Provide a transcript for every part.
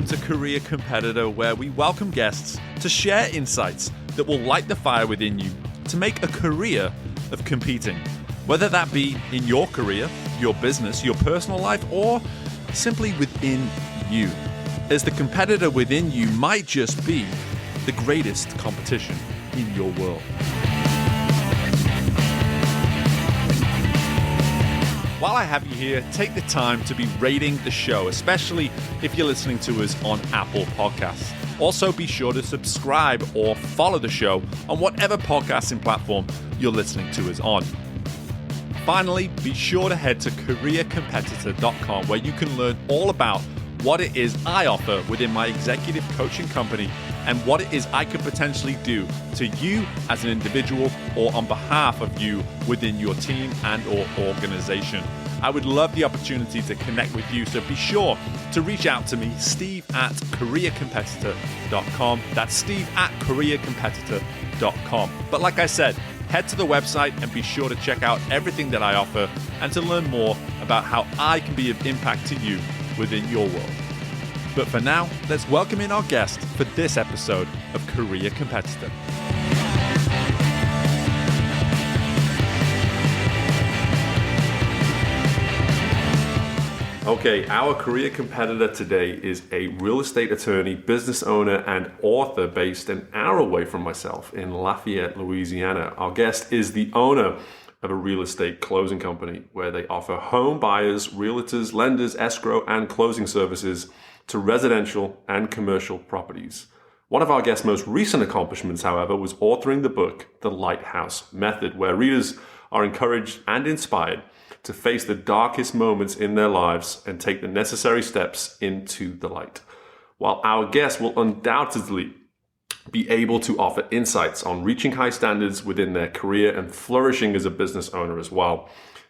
Welcome to Career Competitor, where we welcome guests to share insights that will light the fire within you to make a career of competing. Whether that be in your career, your business, your personal life, or simply within you. As the competitor within you might just be the greatest competition in your world. While I have you here, take the time to be rating the show, especially if you're listening to us on Apple Podcasts. Also, be sure to subscribe or follow the show on whatever podcasting platform you're listening to us on. Finally, be sure to head to careercompetitor.com, where you can learn all about what it is I offer within my executive coaching company and what it is I could potentially do to you as an individual or on behalf of you within your team and or organization. I would love the opportunity to connect with you, so be sure to reach out to me, steve@careercompetitor.com. That's steve@careercompetitor.com. But like I said, head to the website and be sure to check out everything that I offer and to learn more about how I can be of impact to you within your world. But for now, let's welcome in our guest for this episode of Career Competitor. Okay, our career competitor today is a real estate attorney, business owner, and author based an hour away from myself in Lafayette, Louisiana. Our guest is the owner of a real estate closing company where they offer home buyers, realtors, lenders, escrow, and closing services to residential and commercial properties. One of our guest's most recent accomplishments, however, was authoring the book, The Lighthouse Method, where readers are encouraged and inspired to face the darkest moments in their lives and take the necessary steps into the light. While our guest will undoubtedly be able to offer insights on reaching high standards within their career and flourishing as a business owner as well,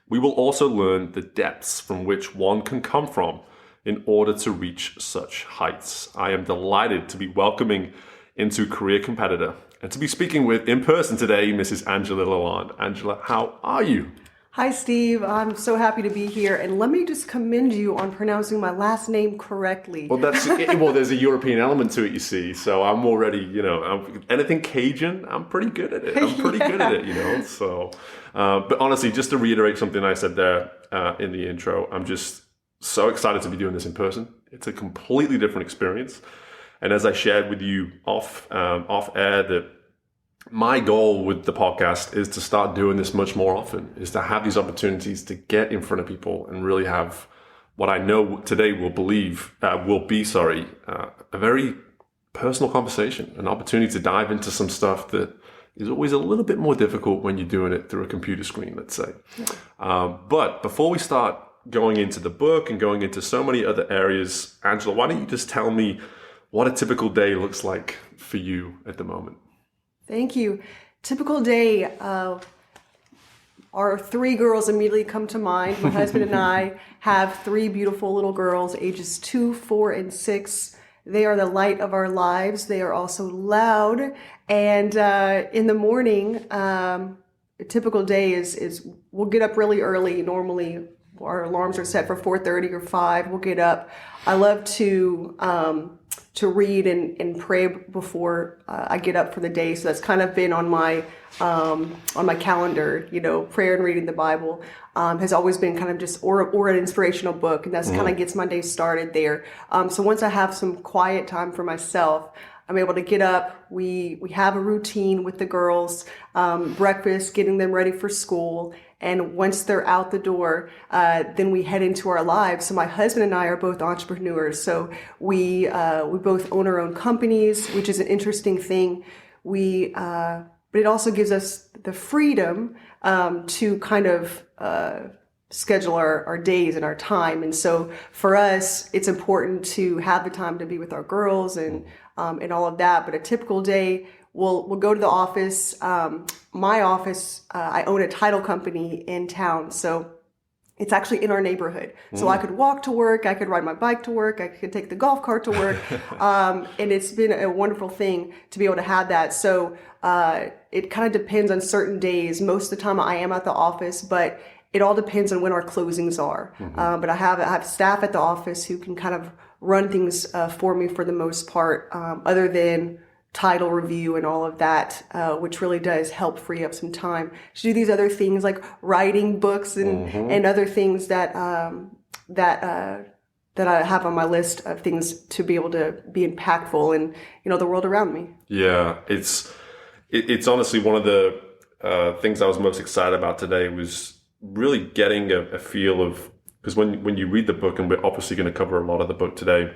we will also learn the depths from which one can come from in order to reach such heights. I am delighted to be welcoming into Career Competitor and to be speaking with in person today, Mrs. Angela Lalande. Angela, how are you? Hi, Steve. I'm so happy to be here. And let me just commend you on pronouncing my last name correctly. Well, there's a European element to it, you see. So I'm already, anything Cajun, I'm pretty good at it. I'm pretty good at it, So, but honestly, just to reiterate something I said there in the intro, I'm just so excited to be doing this in person. It's a completely different experience. And as I shared with you off air, that my goal with the podcast is to start doing this much more often, is to have these opportunities to get in front of people and really have what I know today will be a very personal conversation, an opportunity to dive into some stuff that is always a little bit more difficult when you're doing it through a computer screen, let's say. But before we start going into the book and going into so many other areas, Angela, why don't you just tell me what a typical day looks like for you at the moment? Thank you. Typical day, our three girls immediately come to mind. My husband and I have three beautiful little girls, ages 2, 4, and 6. They are the light of our lives. They are also loud. And in the morning, a typical day is we'll get up really early. Normally, our alarms are set for 4:30 or 5. We'll get up. I love to read and pray before I get up for the day. So that's kind of been on my calendar. Prayer and reading the Bible has always been kind of just or an inspirational book, and that's kind of gets my day started there. So once I have some quiet time for myself, I'm able to get up. We have a routine with the girls, breakfast, getting them ready for school. And once they're out the door, then we head into our lives. So my husband and I are both entrepreneurs. So we both own our own companies, which is an interesting thing. But it also gives us the freedom to kind of schedule our days and our time. And so for us, it's important to have the time to be with our girls and all of that. But a typical day, we'll go to the office. My office, I own a title company in town, so it's actually in our neighborhood. So I could walk to work, I could ride my bike to work, I could take the golf cart to work, and it's been a wonderful thing to be able to have that. So it kind of depends on certain days. Most of the time I am at the office, but it all depends on when our closings are. But I have staff at the office who can kind of run things for me for the most part, other than title review and all of that, which really does help free up some time to do these other things like writing books and other things that I have on my list of things to be able to be impactful in, the world around me. Yeah, it's honestly one of the things I was most excited about today was really getting a feel of, because when you read the book, and we're obviously going to cover a lot of the book today,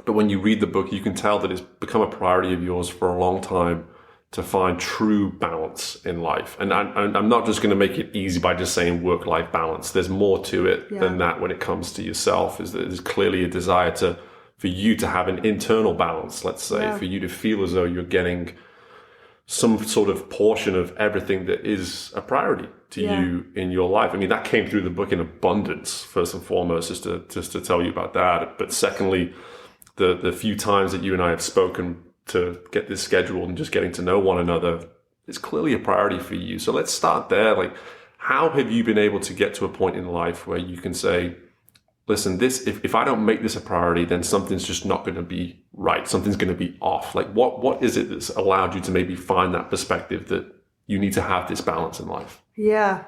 but when you read the book, you can tell that it's become a priority of yours for a long time to find true balance in life. And I'm not just going to make it easy by just saying work-life balance. There's more to it than that when it comes to yourself. There's clearly a desire for you to have an internal balance, let's say, for you to feel as though you're getting some sort of portion of everything that is a priority to you in your life. I mean, that came through the book in abundance, first and foremost, just to tell you about that. But secondly, the few times that you and I have spoken to get this scheduled and just getting to know one another is clearly a priority for you. So let's start there. Like, how have you been able to get to a point in life where you can say, listen, if I don't make this a priority, then something's just not going to be right. Something's going to be off. Like, what is it that's allowed you to maybe find that perspective that you need to have this balance in life? Yeah.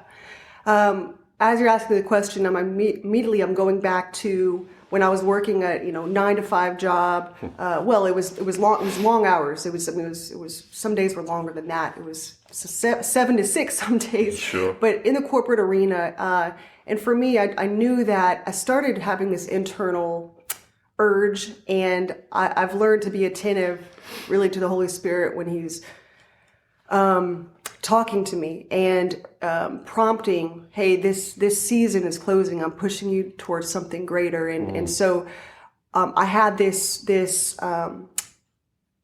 As you're asking the question, immediately I'm going back to when I was working a 9 to 5 job. Well, it was long hours. It was some days were longer than that. It was 7 to 6 some days. Sure. But in the corporate arena, and for me, I knew that I started having this internal urge, and I've learned to be attentive, really, to the Holy Spirit when He's talking to me and prompting, hey, this season is closing. I'm pushing you towards something greater. And so I had this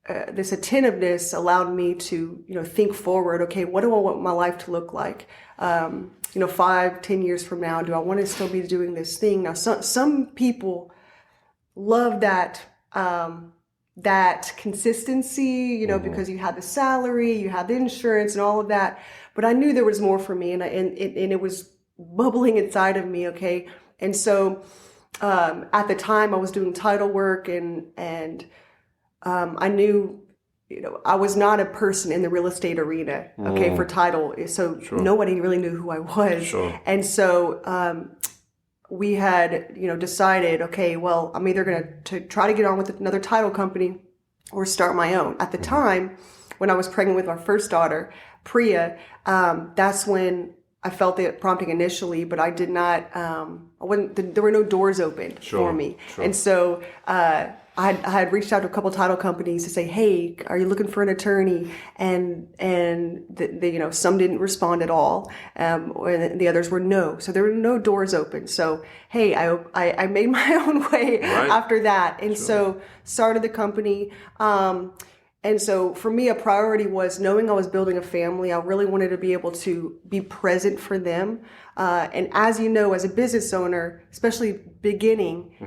attentiveness allowed me to, think forward. Okay, what do I want my life to look like? 5-10 years from now, do I want to still be doing this thing? Now, some people love that consistency, because you had the salary, you had the insurance and all of that. But I knew there was more for me, and it was bubbling inside of me. Okay. And so, at the time I was doing title work and I knew, I was not a person in the real estate arena, okay, for title. So nobody really knew who I was. Sure. And so, we had, decided, okay, well, I'm either going to try to get on with another title company or start my own. At the time, when I was pregnant with our first daughter, Priya, that's when I felt the prompting initially, but I did not, there were no doors open for me. Sure. And so, I had reached out to a couple of title companies to say, hey, are you looking for an attorney? And some didn't respond at all. And the others were no. So there were no doors open. So, hey, I made my own way after that. And so started the company. And so for me, a priority was knowing I was building a family. I really wanted to be able to be present for them. And as you know, as a business owner, especially beginning,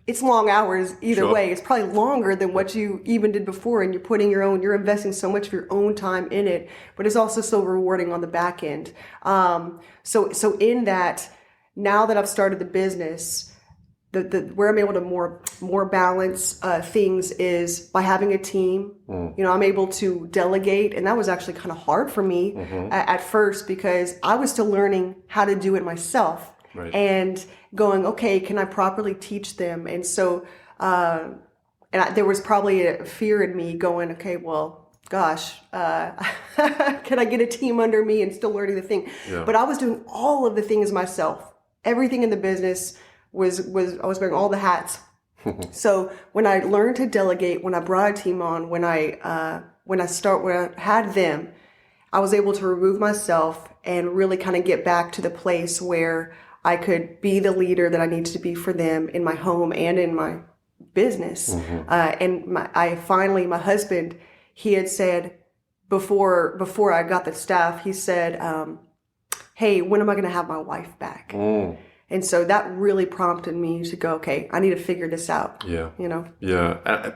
it's long hours either way. It's probably longer than what you even did before, and you're investing so much of your own time in it, but it's also so rewarding on the back end. So in that, now that I've started the business, where I'm able to more balance things is by having a team. I'm able to delegate, and that was actually kind of hard for me at first because I was still learning how to do it myself. Right. And going, okay, can I properly teach them? And so, there was probably a fear in me going, okay, well, gosh, can I get a team under me and still learning the thing? Yeah. But I was doing all of the things myself. Everything in the business was I was wearing all the hats. So when I learned to delegate, when I brought a team on, when I had them, I was able to remove myself and really kind of get back to the place where I could be the leader that I needed to be for them in my home and in my business. And my husband, he had said before I got the staff, he said, hey, when am I going to have my wife back? And so that really prompted me to go, okay, I need to figure this out. Yeah. Yeah.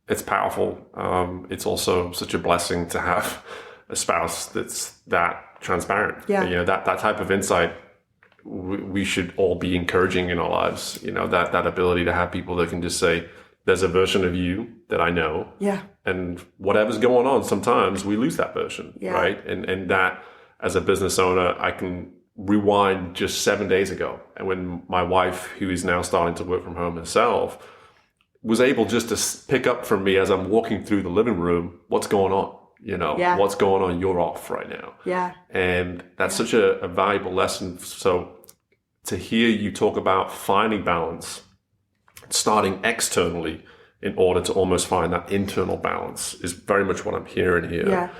It's powerful. It's also such a blessing to have a spouse that's that transparent. Yeah. That type of insight we should all be encouraging in our lives. That ability to have people that can just say, there's a version of you that I know. Yeah. And whatever's going on, sometimes we lose that version, right? And that, as a business owner, I can rewind just 7 days ago. And when my wife, who is now starting to work from home herself, was able just to pick up from me as I'm walking through the living room, what's going on? What's going on? You're off right now. Yeah. And that's such a valuable lesson. So to hear you talk about finding balance, starting externally in order to almost find that internal balance, is very much what I'm hearing here. Yeah.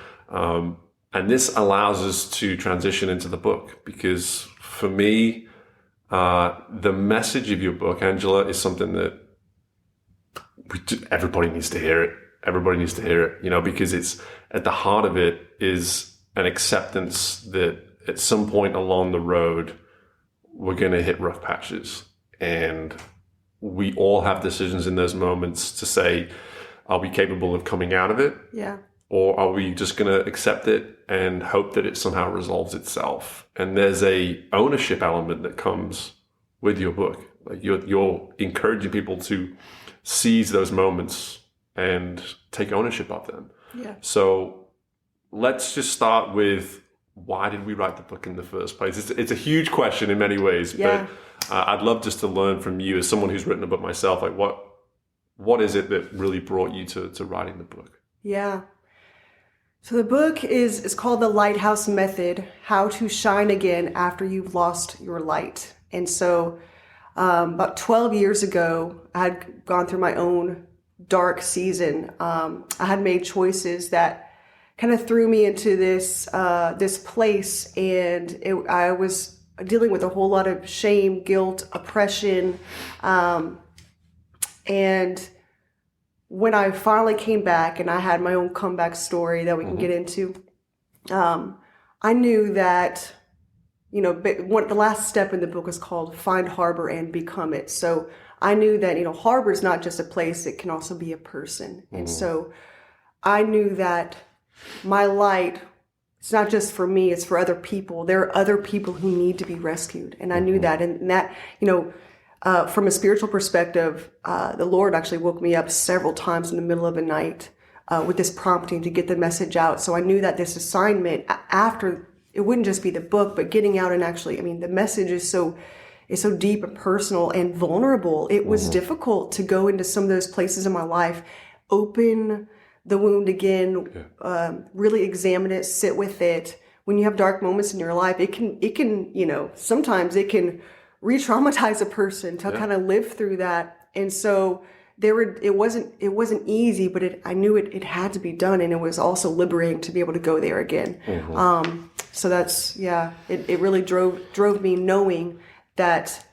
And this allows us to transition into the book, because for me, the message of your book, Angela, is something that everybody needs to hear it. Everybody needs to hear it, because it's at the heart of it is an acceptance that at some point along the road, we're going to hit rough patches. And we all have decisions in those moments to say, are we capable of coming out of it? Yeah. Or are we just going to accept it and hope that it somehow resolves itself? And there's a ownership element that comes with your book. Like you're encouraging people to seize those moments and take ownership of them. Yeah. So let's just start with, why did we write the book in the first place? It's a huge question in many ways, but I'd love just to learn from you as someone who's written a book myself. Like what is it that really brought you to writing the book? Yeah. So the book is called The Lighthouse Method: How to Shine Again After You've Lost Your Light. And so about 12 years ago, I had gone through my own dark season. I had made choices that kind of threw me into this place, and I was dealing with a whole lot of shame, guilt, oppression, and when I finally came back and I had my own comeback story that we can get into, I knew that, the last step in the book is called Find Harbor and Become It. So I knew that, harbor is not just a place, it can also be a person. And so I knew that my light, it's not just for me, it's for other people. There are other people who need to be rescued. And I knew that. And that, from a spiritual perspective, the Lord actually woke me up several times in the middle of the night with this prompting to get the message out. So I knew that this assignment, after, it wouldn't just be the book, but getting out and actually, the message is so deep and personal and vulnerable. It was difficult to go into some of those places in my life, open the wound again, really examine it, sit with it. When you have dark moments in your life, it can, sometimes it can re-traumatize a person to kind of live through that. And so it wasn't easy, but I knew it had to be done. And it was also liberating to be able to go there again. So that's, it really drove me knowing that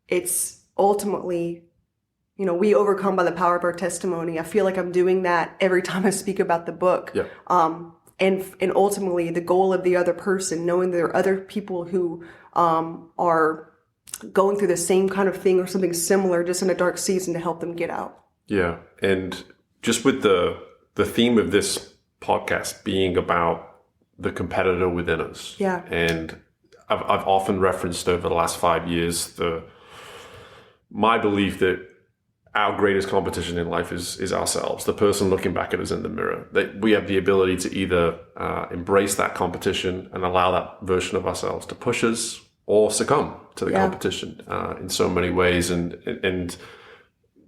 it's ultimately, we overcome by the power of our testimony. I feel like I'm doing that every time I speak about the book. Yeah. And ultimately the goal of the other person, knowing there are other people who are going through the same kind of thing or something similar, just in a dark season, to help them get out. Yeah. And just with the theme of this podcast being about the competitor within us. Yeah. And I've often referenced over the last 5 years my belief that our greatest competition in life is ourselves, the person looking back at us in the mirror. That we have the ability to either embrace that competition and allow that version of ourselves to push us, or succumb to the competition in so many ways. And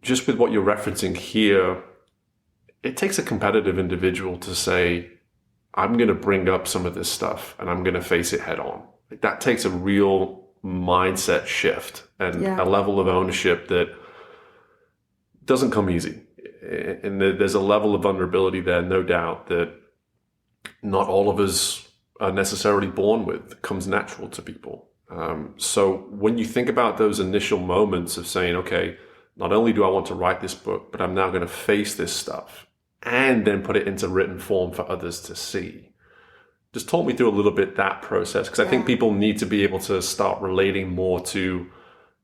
just with what you're referencing here, it takes a competitive individual to say, I'm going to bring up some of this stuff and I'm going to face it head on. Like, that takes a real mindset shift and a level of ownership that doesn't come easy. And there's a level of vulnerability there, no doubt, that not all of us are necessarily born with. It comes natural to people. So when you think about those initial moments of saying, okay, not only do I want to write this book, but I'm now going to face this stuff and then put it into written form for others to see. Just talk me through a little bit that process, because I think people need to be able to start relating more to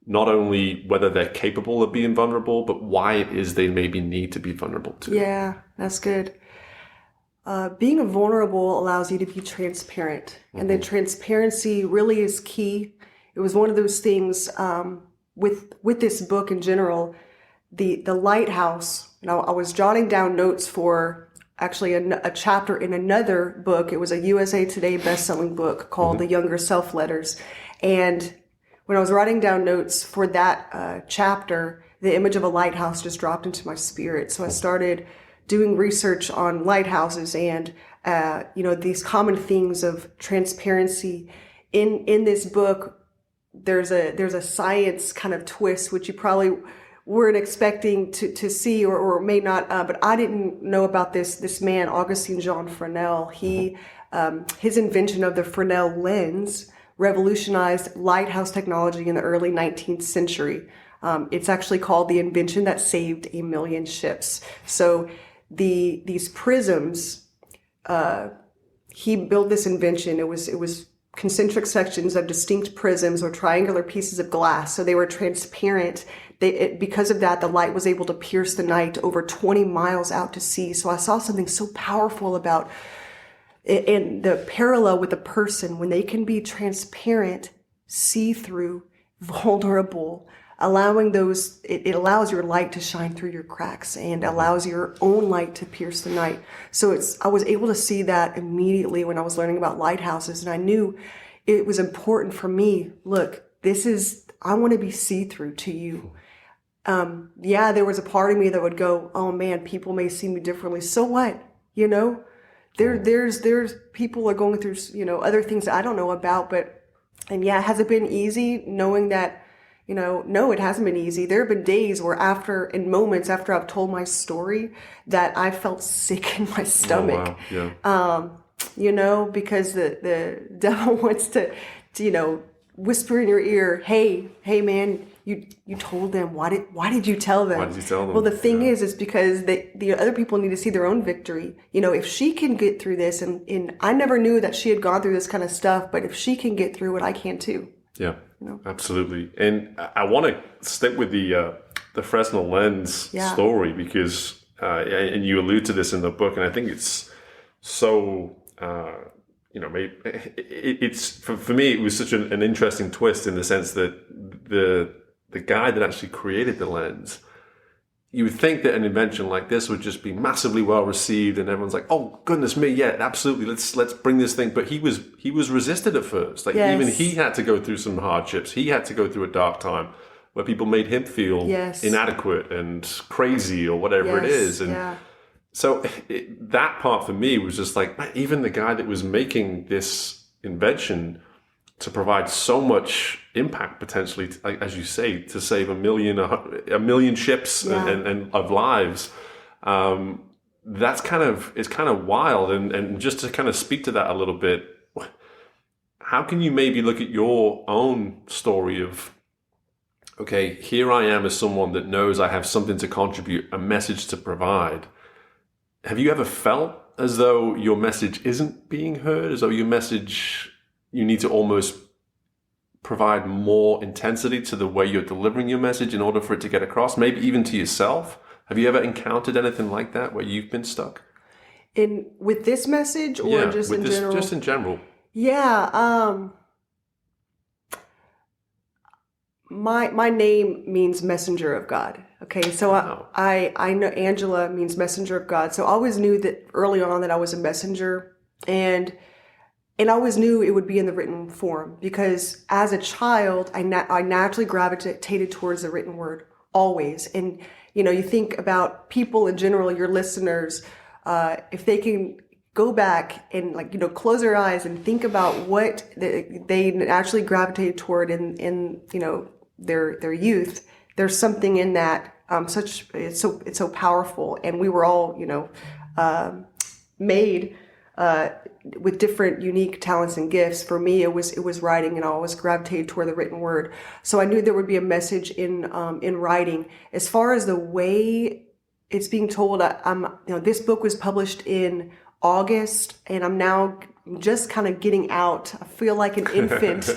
not only whether they're capable of being vulnerable, but why it is they maybe need to be vulnerable too. Yeah, that's good. Being vulnerable allows you to be transparent. And then transparency really is key it was one of those things with this book in general, the Lighthouse. I was jotting down notes for actually a chapter in another book. It was a USA Today best-selling book called The Younger Self Letters. And when I was writing down notes for that chapter, the image of a lighthouse just dropped into my spirit. So I started doing research on lighthouses and, these common themes of transparency. In this book, there's a science kind of twist, which you probably weren't expecting to see or may not, but I didn't know about this man, Augustine Jean Fresnel. His invention of the Fresnel lens revolutionized lighthouse technology in the early 19th century. It's actually called the invention that saved a million ships. So these prisms, he built this invention. It was concentric sections of distinct prisms or triangular pieces of glass. So they were transparent. Because of that, the light was able to pierce the night over 20 miles out to sea. So I saw something so powerful about it, and the parallel with a person when they can be transparent, see-through, vulnerable, allowing those, it allows your light to shine through your cracks and allows your own light to pierce the night. So I was able to see that immediately when I was learning about lighthouses, and I knew it was important for me. Look, I want to be see-through to you. There was a part of me that would go, oh man, people may see me differently. So what? There's people are going through, other things that I don't know about, has it been easy knowing that, no, it hasn't been easy. There have been days where in moments after I've told my story that I felt sick in my stomach. Oh, wow. Because the devil wants to whisper in your ear, hey man, you told them. Why did you tell them? Why did you tell them? Well, the thing is because the other people need to see their own victory. If she can get through this, and I never knew that she had gone through this kind of stuff, but if she can get through it, I can too. Yeah, absolutely. And I want to stick with the Fresnel lens story because, and you allude to this in the book, and I think it's so. It's for me, it was such an interesting twist in the sense that the guy that actually created the lens, you would think that an invention like this would just be massively well received, and everyone's like, "Oh goodness me, yeah, absolutely, let's bring this thing." But he was resisted at first. Like even he had to go through some hardships. He had to go through a dark time where people made him feel inadequate and crazy or whatever it is, and. So that part for me was just like, man, even the guy that was making this invention to provide so much impact potentially, as you say, to save a million ships and of lives. It's kind of wild. And just to kind of speak to that a little bit, how can you maybe look at your own story of, okay, here I am as someone that knows I have something to contribute, a message to provide. Have you ever felt as though your message isn't being heard, as though your message, you need to almost provide more intensity to the way you're delivering your message in order for it to get across, maybe even to yourself? Have you ever encountered anything like that where you've been stuck? With this message or just in general? Just in general. Yeah. My name means messenger of God. Okay, so I know Angela means messenger of God. So I always knew that early on that I was a messenger, and I always knew it would be in the written form because as a child, I naturally gravitated towards the written word always. And you think about people in general, your listeners, if they can go back and close their eyes and think about what they naturally gravitated toward in their youth. There's something in that it's so powerful, and we were all made with different unique talents and gifts. For me, it was writing, and I always gravitated toward the written word. So I knew there would be a message in writing. As far as the way it's being told, this book was published in August, and I'm now just kind of getting out. I feel like an infant,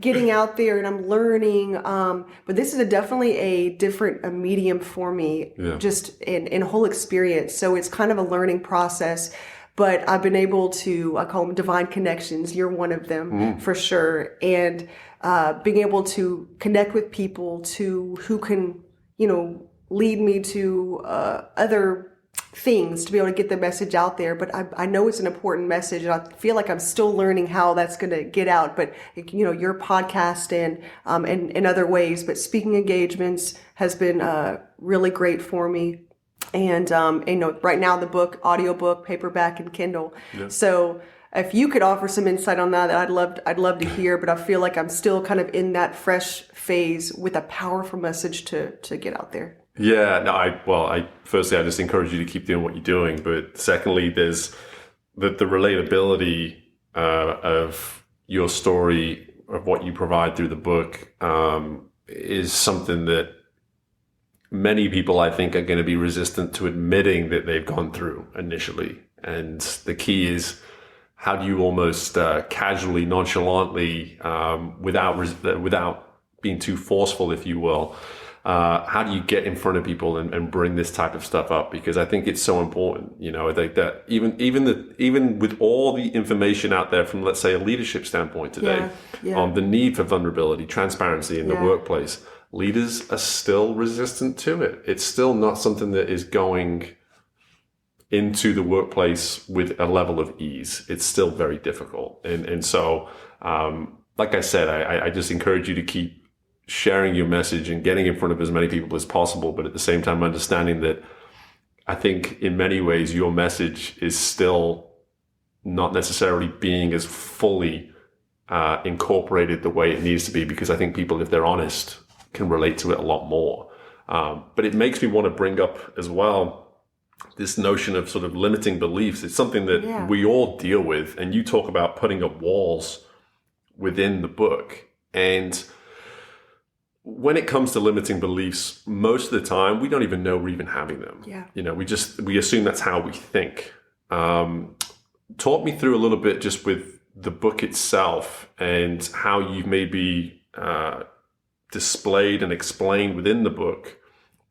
getting out there, and I'm learning. But this is definitely a different medium for me, just in whole experience. So it's kind of a learning process. but I've been able to, I call them divine connections. You're one of them for sure. And being able to connect with people who can, lead me to other things to be able to get the message out there. But I know it's an important message, and I feel like I'm still learning how that's going to get out. But your podcast and other ways, but speaking engagements has been really great for me. And right now the book, audiobook, paperback, and Kindle. Yeah. So if you could offer some insight on that, I'd love to hear. But I feel like I'm still kind of in that fresh phase with a powerful message to get out there. Yeah, no, firstly, I just encourage you to keep doing what you're doing. But secondly, there's the relatability of your story, of what you provide through the book, is something that many people, I think, are going to be resistant to admitting that they've gone through initially. And the key is, how do you almost casually, nonchalantly, without being too forceful, if you will, how do you get in front of people and bring this type of stuff up? Because I think it's so important. I think that even with all the information out there from, let's say, a leadership standpoint today, on the need for vulnerability, transparency in the workplace, leaders are still resistant to it. It's still not something that is going into the workplace with a level of ease. It's still very difficult. And so, like I said, I just encourage you to keep sharing your message and getting in front of as many people as possible, but at the same time understanding that I think in many ways your message is still not necessarily being as fully incorporated the way it needs to be, because I think people, if they're honest, can relate to it a lot more. But it makes me want to bring up as well this notion of sort of limiting beliefs. It's something that we all deal with, and you talk about putting up walls within the book. And when it comes to limiting beliefs, most of the time, we don't even know we're even having them. Yeah. We assume that's how we think. Talk me through a little bit just with the book itself and how you've maybe displayed and explained within the book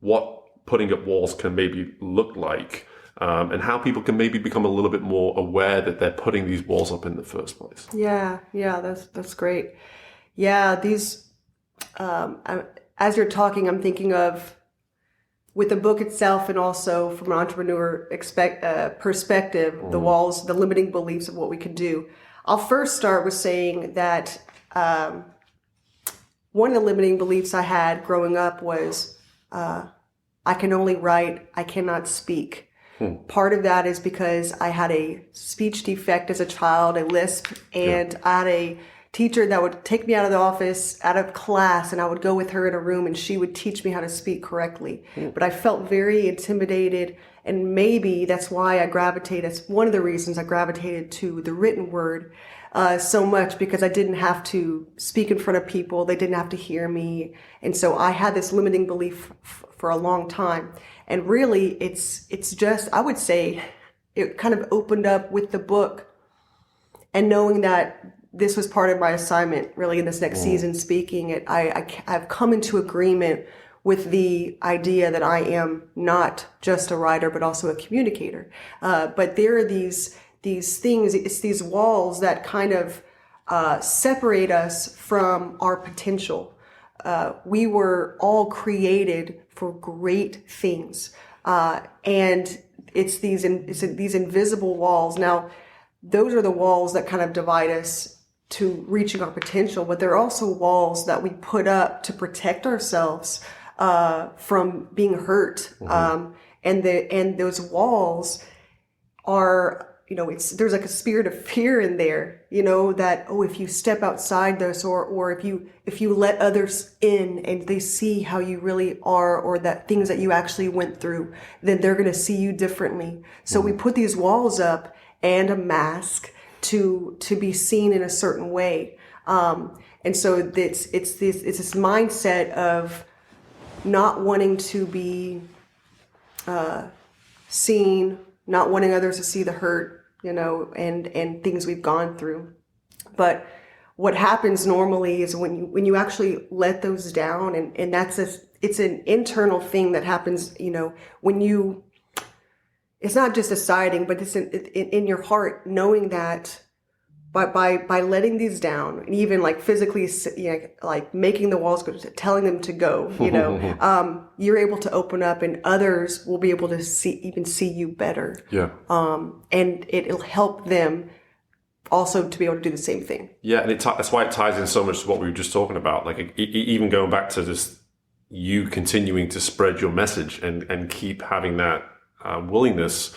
what putting up walls can maybe look like, and how people can maybe become a little bit more aware that they're putting these walls up in the first place. Yeah, that's great. Yeah, these. As you're talking, I'm thinking of, with the book itself and also from an entrepreneur perspective, the walls, the limiting beliefs of what we could do. I'll first start with saying that one of the limiting beliefs I had growing up was I can only write, I cannot speak. Part of that is because I had a speech defect as a child, a lisp, and I had a teacher that would take me out of the office, out of class, and I would go with her in a room and she would teach me how to speak correctly. But I felt very intimidated, and maybe that's why that's one of the reasons I gravitated to the written word so much, because I didn't have to speak in front of people. They didn't have to hear me. And so I had this limiting belief for a long time. And really, it's just, I would say, it kind of opened up with the book and knowing that this was part of my assignment, really, in this next season, speaking it. I've come into agreement with the idea that I am not just a writer, but also a communicator. But there are these things, it's these walls that kind of separate us from our potential. We were all created for great things. And it's these invisible walls. Now, those are the walls that kind of divide us to reaching our potential, but there are also walls that we put up to protect ourselves from being hurt. And those walls are, there's like a spirit of fear in there, that, if you step outside this, or if you let others in and they see how you really are, or that things that you actually went through, then they're going to see you differently. So we put these walls up and a mask to be seen in a certain way. And so it's this mindset of not wanting to be seen, not wanting others to see the hurt, and things we've gone through. But what happens normally is when you actually let those down, and it's an internal thing that happens, when it's not just deciding, but it's in your heart, knowing that by letting these down, and even like physically, like making the walls go, telling them to go, you're able to open up, and others will be able to see you better. Yeah. And it'll help them also to be able to do the same thing. Yeah, and that's why it ties in so much to what we were just talking about. Like even going back to just you continuing to spread your message and keep having that willingness,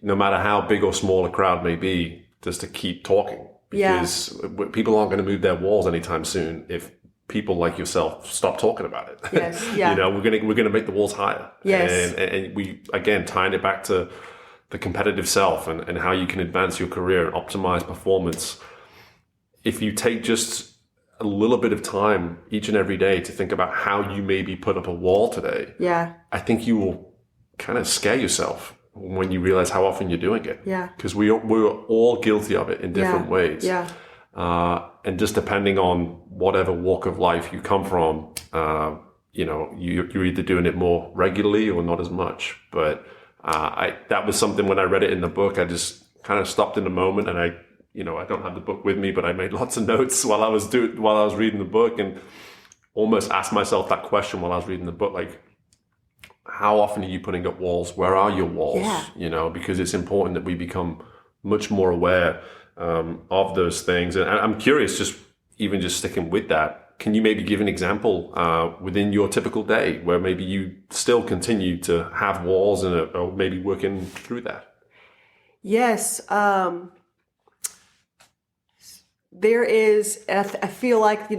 no matter how big or small a crowd may be, just to keep talking, because people aren't going to move their walls anytime soon if people like yourself stop talking about it. Yes, yeah. we're gonna make the walls higher. Yes, and we again tying it back to the competitive self and how you can advance your career and optimize performance. If you take just a little bit of time each and every day to think about how you maybe put up a wall today, I think you will kind of scare yourself when you realize how often you're doing it. Yeah. Because we're all guilty of it in different ways. Yeah. And just depending on whatever walk of life you come from, you're either doing it more regularly or not as much. But that was something when I read it in the book, I just kind of stopped in a moment, and I don't have the book with me, but I made lots of notes while I was reading the book, and almost asked myself that question while I was reading the book, like, how often are you putting up walls? Where are your walls? Yeah. Because it's important that we become much more aware of those things. And I'm curious, just sticking with that, can you maybe give an example within your typical day where maybe you still continue to have walls or maybe working through that? Yes. There is, I feel like,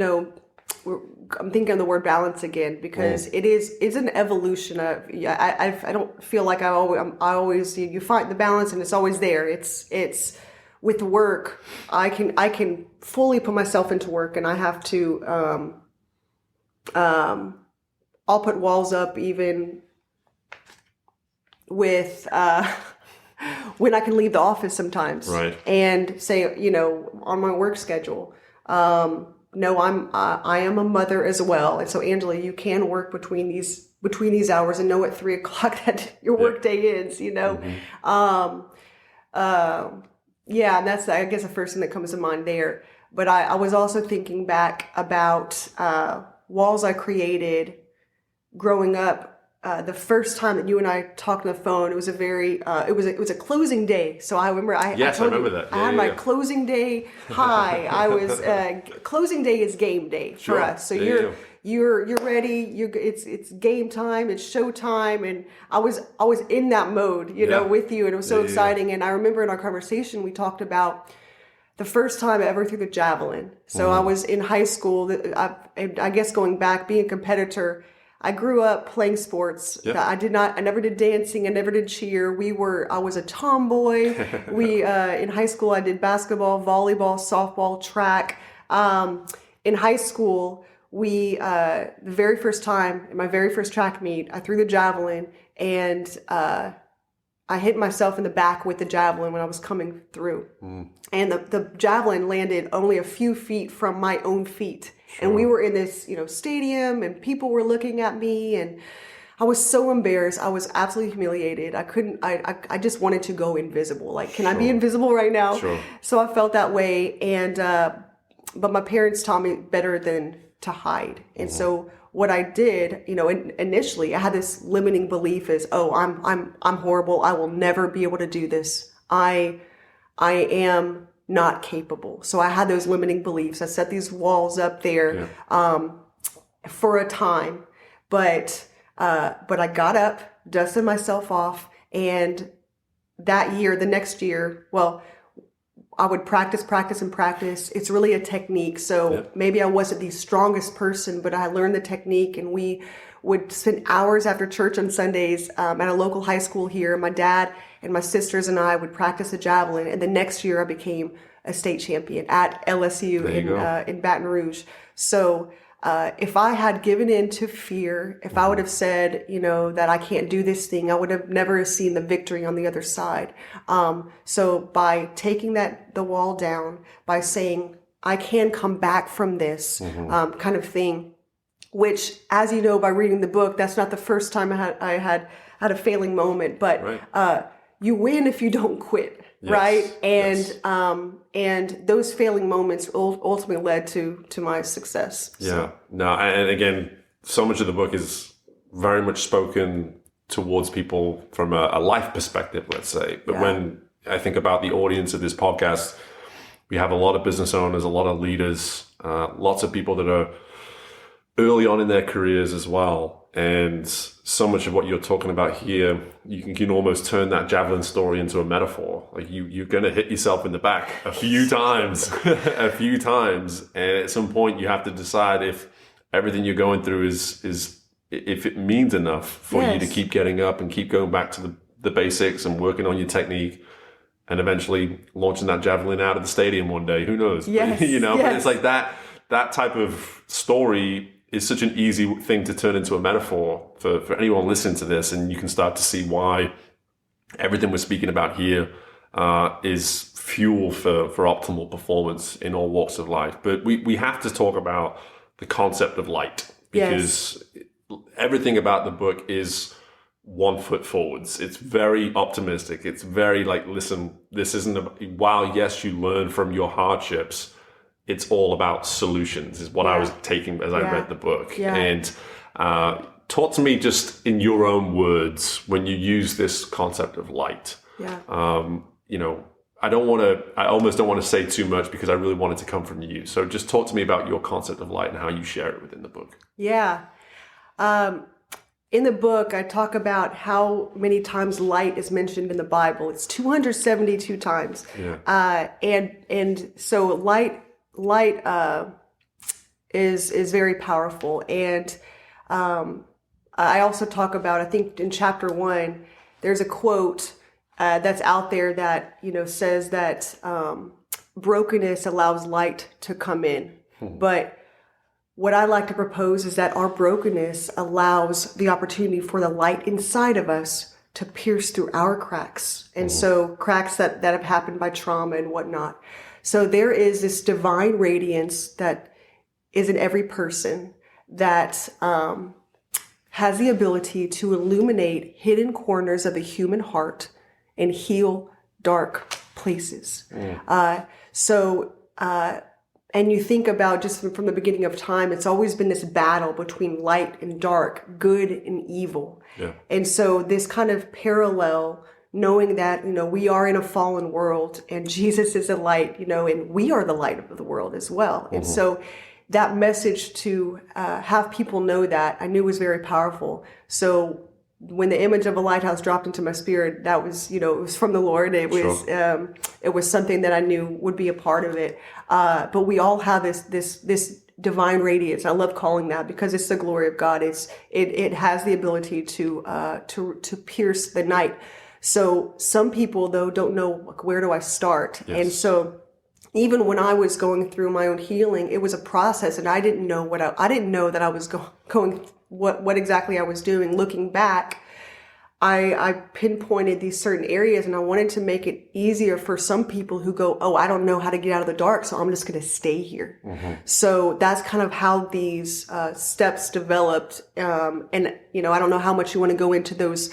I'm thinking of the word balance again, because it's an evolution of, I don't feel like I always, you find the balance and it's always there. It's with work, I can fully put myself into work, and I have to, I'll put walls up even with, when I can leave the office sometimes, right, and say, on my work schedule, no, I am a mother as well. And so, Angela, you can work between these hours and know at 3:00 that your work day ends, Mm-hmm. And that's, I guess, the first thing that comes to mind there. But I was also thinking back about walls I created growing up. The first time that you and I talked on the phone, it was it was a closing day. So I remember I remember that. I had my closing day high. I was closing day is game day for us. So you're ready. It's game time. It's show time. And I was in that mode, with you, and it was so exciting. And I remember in our conversation we talked about the first time I ever threw the javelin. So I was in high school. I guess going back, being a competitor, I grew up playing sports. Yep. I never did dancing. I never did cheer. I was a tomboy. In high school, I did basketball, volleyball, softball, track. In high school, the very first time, in my very first track meet, I threw the javelin, and I hit myself in the back with the javelin when I was coming through. And the javelin landed only a few feet from my own feet. Sure. And we were in this, stadium, and people were looking at me, and I was so embarrassed. I was absolutely humiliated. I just wanted to go invisible. Like, can I be invisible right now? Sure. So I felt that way. And, but my parents taught me better than to hide. And so what I did, initially I had this limiting belief is, I'm horrible. I will never be able to do this. I am not capable. So I had those limiting beliefs. I set these walls up there for a time, but I got up, dusted myself off, and the next year, I would practice. It's really a technique. So maybe I wasn't the strongest person, but I learned the technique, and we would spend hours after church on Sundays at a local high school here. My dad and my sisters and I would practice the javelin. And the next year I became a state champion at LSU in Baton Rouge. So if I had given in to fear, if I would have said, that I can't do this thing, I would have never seen the victory on the other side. So by taking the wall down, by saying, I can come back from this kind of thing, which, as you know, by reading the book, that's not the first time I had a failing moment, but you win if you don't quit, Yes, right? yes. And those failing moments ultimately led to my success. Yeah. No, and again, so much of the book is very much spoken towards people from a life perspective, let's say. But when I think about the audience of this podcast, we have a lot of business owners, a lot of leaders, lots of people that are early on in their careers as well. And so much of what you're talking about here, you can almost turn that javelin story into a metaphor. Like you're going to hit yourself in the back a few times, a few times. And at some point you have to decide if everything you're going through is if it means enough for you to keep getting up and keep going back to the basics and working on your technique and eventually launching that javelin out of the stadium one day. Who knows? Yes. But it's like that type of story is such an easy thing to turn into a metaphor for anyone listening to this. And you can start to see why everything we're speaking about here is fuel for optimal performance in all walks of life. But we have to talk about the concept of light, because everything about the book is 1 foot forwards. It's very optimistic. It's very like, listen, this isn't while yes, you learn from your hardships, it's all about solutions is what I was taking as I read the book. And talk to me just in your own words when you use this concept of light. I almost don't want to say too much because I really want it to come from you. So just talk to me about your concept of light and how you share it within the book. In the book, I talk about how many times light is mentioned in the Bible. It's 272 times. And so light is very powerful. And I also talk about, I think in chapter 1, there's a quote that's out there that, says that brokenness allows light to come in. But what I like to propose is that our brokenness allows the opportunity for the light inside of us to pierce through our cracks. And so cracks that have happened by trauma and whatnot. So there is this divine radiance that is in every person that has the ability to illuminate hidden corners of the human heart and heal dark places. And you think about just from the beginning of time, it's always been this battle between light and dark, good and evil. And so this kind of parallel, knowing that, we are in a fallen world and Jesus is a light, and we are the light of the world as well. And so that message to have people know that, I knew was very powerful. So when the image of a lighthouse dropped into my spirit, that was, it was from the Lord. It was, it was something that I knew would be a part of it. But we all have this divine radiance. I love calling that because it's the glory of God. It has the ability to pierce the night. So some people though don't know, where do I start? And so even when I was going through my own healing, it was a process, and I didn't know I didn't know that I was going what exactly I was doing. Looking back, I pinpointed these certain areas, and I wanted to make it easier for some people who go, I don't know how to get out of the dark, so I'm just going to stay here. So that's kind of how these steps developed. And I don't know how much you want to go into those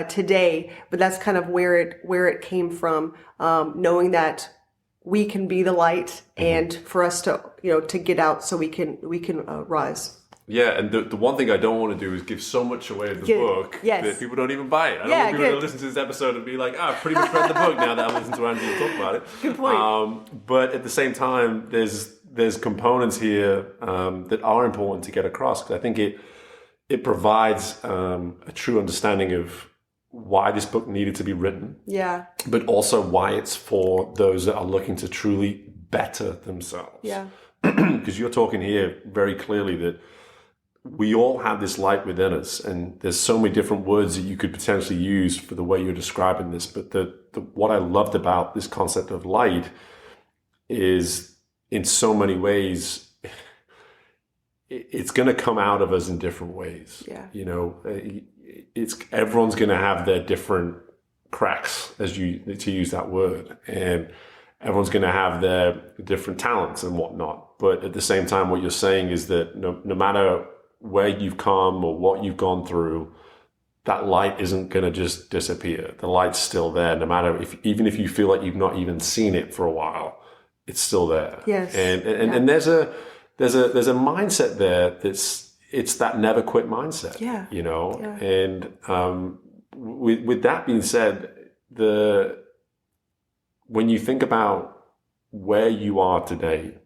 today, but that's kind of where it came from. Knowing that we can be the light, and for us to to get out so we can rise. Yeah, and the one thing I don't want to do is give so much away of the book that people don't even buy it. I don't want people to listen to this episode and be like, I've pretty much read the book now that I've listened to Angela talk about it. Good point. But at the same time, there's components here that are important to get across, because I think it provides a true understanding of why this book needed to be written. But also why it's for those that are looking to truly better themselves. Because you're talking here very clearly that we all have this light within us, and there's so many different words that you could potentially use for the way you're describing this. But what I loved about this concept of light is, in so many ways, it's going to come out of us in different ways. Everyone's going to have their different cracks, to use that word, and everyone's going to have their different talents and whatnot. But at the same time, what you're saying is that no matter where you've come or what you've gone through, that light isn't going to just disappear. The light's still there, no matter even if you feel like you've not even seen it for a while, it's still there. Yes. And there's a mindset there it's that never quit mindset. Yeah. You know, Yeah. and with that being said, when you think about where you are today,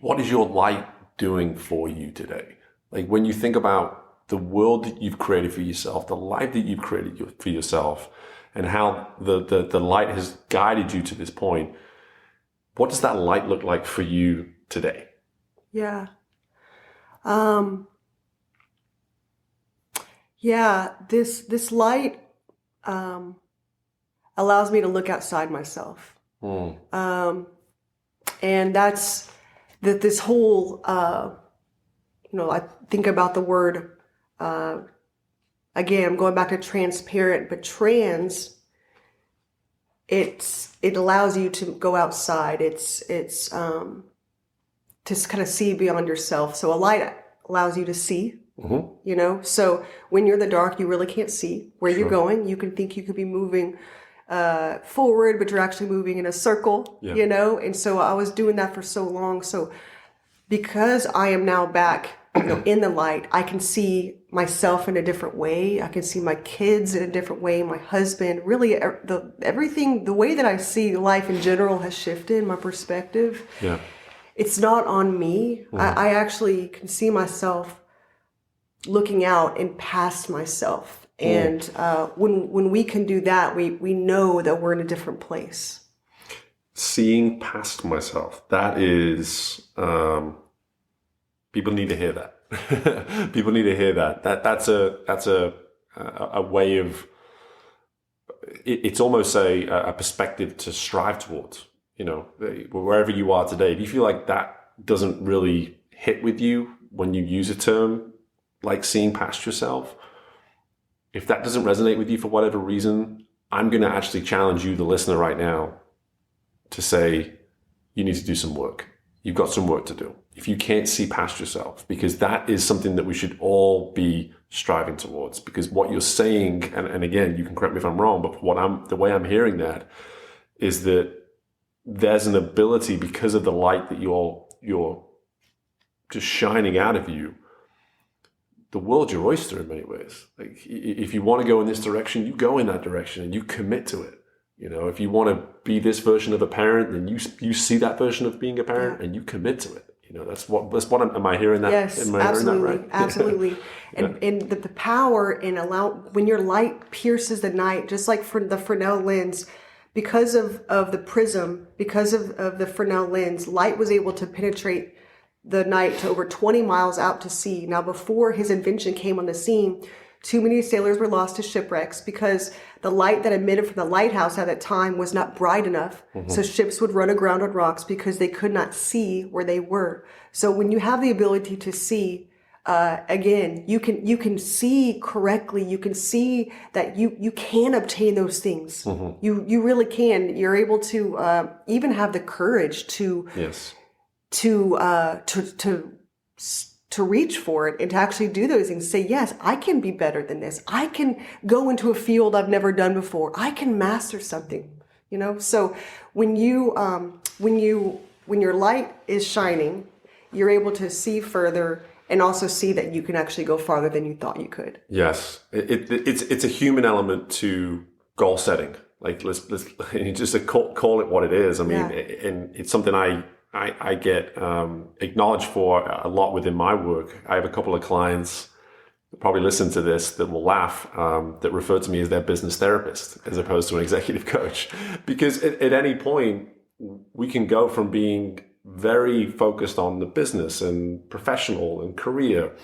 what is your light doing for you today? Like when you think about the world that you've created for yourself, the life that you've created for yourself, and how the light has guided you to this point, what does that light look like for you today? Yeah. This light allows me to look outside myself. And that's this whole, I think about the word, again, I'm going back to transparent, but it allows you to go outside. It's to kind of see beyond yourself. So a light allows you to see, so when you're in the dark, you really can't see where you're going. You can think you could be moving forward, but you're actually moving in a circle, and so I was doing that for so long. So because I am now back, in the light, I can see myself in a different way. I can see my kids in a different way, my husband, really everything, the way that I see life in general has shifted, my perspective. Yeah. It's not on me. I actually can see myself looking out and past myself. And when we can do that, we know that we're in a different place. Seeing past myself, that is, people need to hear that. People need to hear that. That's a way of, it's almost a perspective to strive towards, wherever you are today. Do you feel like that doesn't really hit with you when you use a term like seeing past yourself? If that doesn't resonate with you for whatever reason, I'm going to actually challenge you, the listener, right now to say, you need to do some work. You've got some work to do. If you can't see past yourself, because that is something that we should all be striving towards. Because what you're saying, and again, you can correct me if I'm wrong, but the way I'm hearing that is that there's an ability, because of the light that you're just shining out of you, the world's your oyster in many ways. Like if you want to go in this direction, you go in that direction and you commit to it. If you want to be this version of a parent, then you see that version of being a parent and you commit to it. That's what am I hearing that? Yes, am I absolutely, hearing that right? Absolutely. And the power in when your light pierces the night, just like for the Fresnel lens, because of the prism, because of the Fresnel lens, light was able to penetrate the night to over 20 miles out to sea. Now, before his invention came on the scene, too many sailors were lost to shipwrecks because the light that emitted from the lighthouse at that time was not bright enough. So ships would run aground on rocks because they could not see where they were. So when you have the ability to see, again, you can see correctly. You can see that you can obtain those things. You really can. You're able to even have the courage to reach for it and to actually do those things. Say, yes, I can be better than this. I can go into a field I've never done before. I can master something. So when your light is shining, you're able to see further and also see that you can actually go farther than you thought you could. Yes, it's a human element to goal setting. Like let's just call it what it is. I mean, and it's something I get acknowledged for a lot within my work. I have a couple of clients that probably listen to this that will laugh, that refer to me as their business therapist as opposed to an executive coach. Because at any point, we can go from being very focused on the business and professional and career.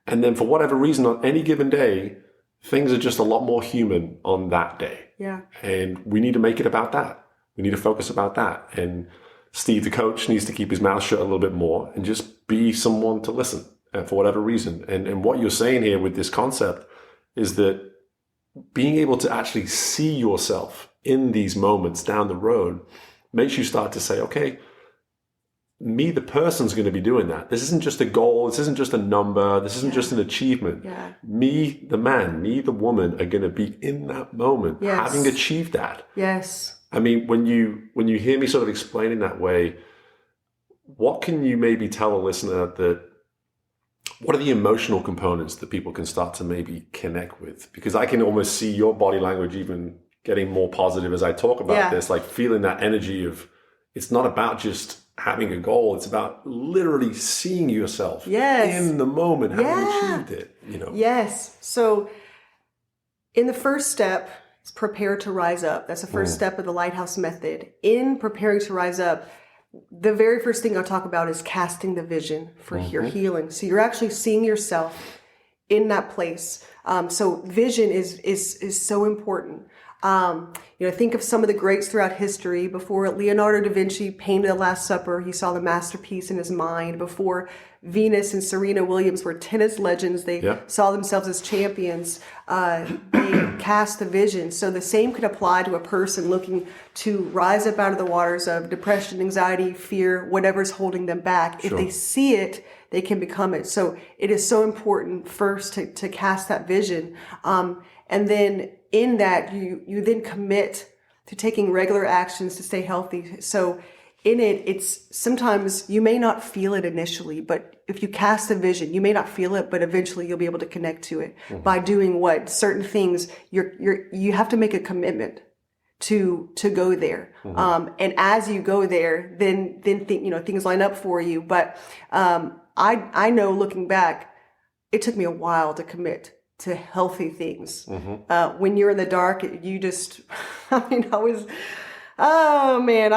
And then for whatever reason, on any given day, things are just a lot more human on that day. And we need to make it about that. We need to focus about that. And Steve, the coach, needs to keep his mouth shut a little bit more and just be someone to listen for whatever reason. And what you're saying here with this concept is that being able to actually see yourself in these moments down the road makes you start to say, okay, me, the person's going to be doing that. This isn't just a goal. This isn't just a number. This isn't just an achievement. Yeah. Me, the man, me, the woman are going to be in that moment, having achieved that. Yes. I mean, when you hear me sort of explaining that way, what can you maybe tell a listener that, what are the emotional components that people can start to maybe connect with? Because I can almost see your body language even getting more positive as I talk about this, like feeling that energy of, it's not about just having a goal. It's about literally seeing yourself in the moment, having achieved it, you know? Yes. So in the first step, it's prepare to rise up. That's the first step of the Lighthouse Method. In preparing to rise up, the very first thing I'll talk about is casting the vision for your healing. So you're actually seeing yourself in that place. So vision is so important. Think of some of the greats throughout history. Before Leonardo da Vinci painted the Last Supper, he saw the masterpiece in his mind. Before Venus and Serena Williams were tennis legends, they saw themselves as champions. They cast the vision. So the same could apply to a person looking to rise up out of the waters of depression, anxiety, fear, whatever's holding them back. If they see it, they can become it. So it is so important first to cast that vision. And then in that, you then commit to taking regular actions to stay healthy. So in it, it's sometimes you may not feel it initially, but if you cast a vision, you may not feel it, but eventually you'll be able to connect to it by doing what certain things. You have to make a commitment to go there. And as you go there, then things line up for you. But I know, looking back, it took me a while to commit to healthy things. When you're in the dark, you just, I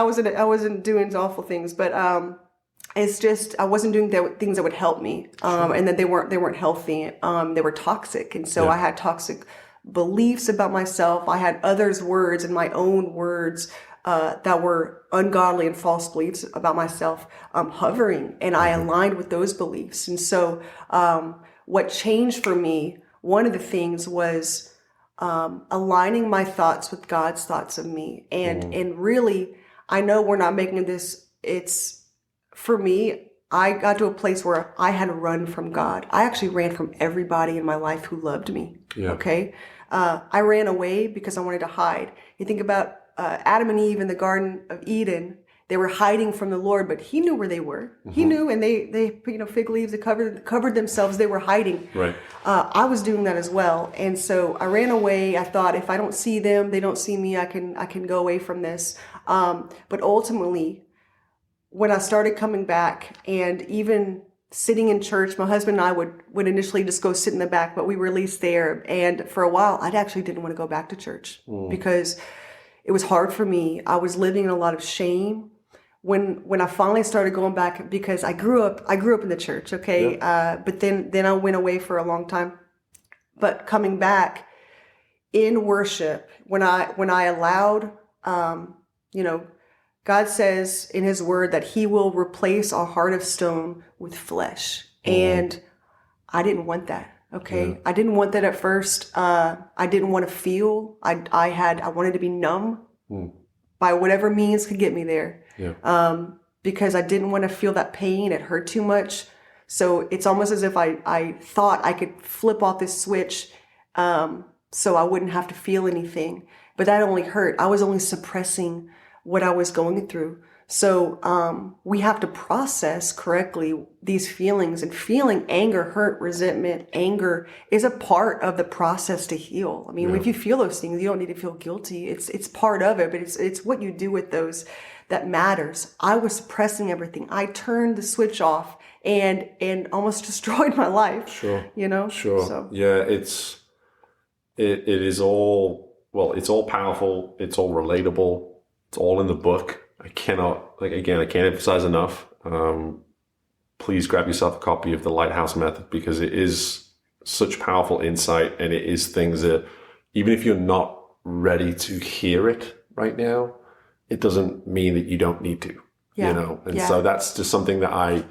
wasn't doing awful things, but it's just, I wasn't doing things that would help me. And that they weren't healthy. They were toxic. And so I had toxic beliefs about myself. I had others' words and my own words that were ungodly and false beliefs about myself hovering. And I aligned with those beliefs. And so what changed for me, one of the things was aligning my thoughts with God's thoughts of me. And really, I know we're not making this, it's, for me, I got to a place where I had to run from God. I actually ran from everybody in my life who loved me. Okay? I ran away because I wanted to hide. You think about Adam and Eve in the Garden of Eden. They were hiding from the Lord, but he knew where they were. He knew, and they fig leaves that covered themselves. They were hiding. Right. I was doing that as well, and so I ran away. I thought, if I don't see them, they don't see me. I can go away from this. But ultimately, when I started coming back, and even sitting in church, my husband and I would initially just go sit in the back, but we were at least there. And for a while, I actually didn't want to go back to church because it was hard for me. I was living in a lot of shame. When I finally started going back, because I grew up in the church, okay? But then I went away for a long time. But coming back in worship, when I allowed, God says in his word that he will replace our heart of stone with flesh. And I didn't want that, okay? I didn't want that at first. I didn't want to feel. I wanted to be numb by whatever means could get me there. Because I didn't want to feel that pain. It hurt too much. So it's almost as if I thought I could flip off this switch so I wouldn't have to feel anything. But that only hurt. I was only suppressing what I was going through. So we have to process correctly these feelings, and feeling anger, hurt, resentment, anger is a part of the process to heal. I mean, if you feel those things, you don't need to feel guilty. It's part of it, but it's what you do with those that matters. I was suppressing everything. I turned the switch off and almost destroyed my life. Sure. So. Yeah, it is all, well, it's all powerful. It's all relatable. It's all in the book. I can't emphasize enough. Please grab yourself a copy of the Lighthouse Method, because it is such powerful insight, and it is things that, even if you're not ready to hear it right now, it doesn't mean that you don't need to, so that's just something that I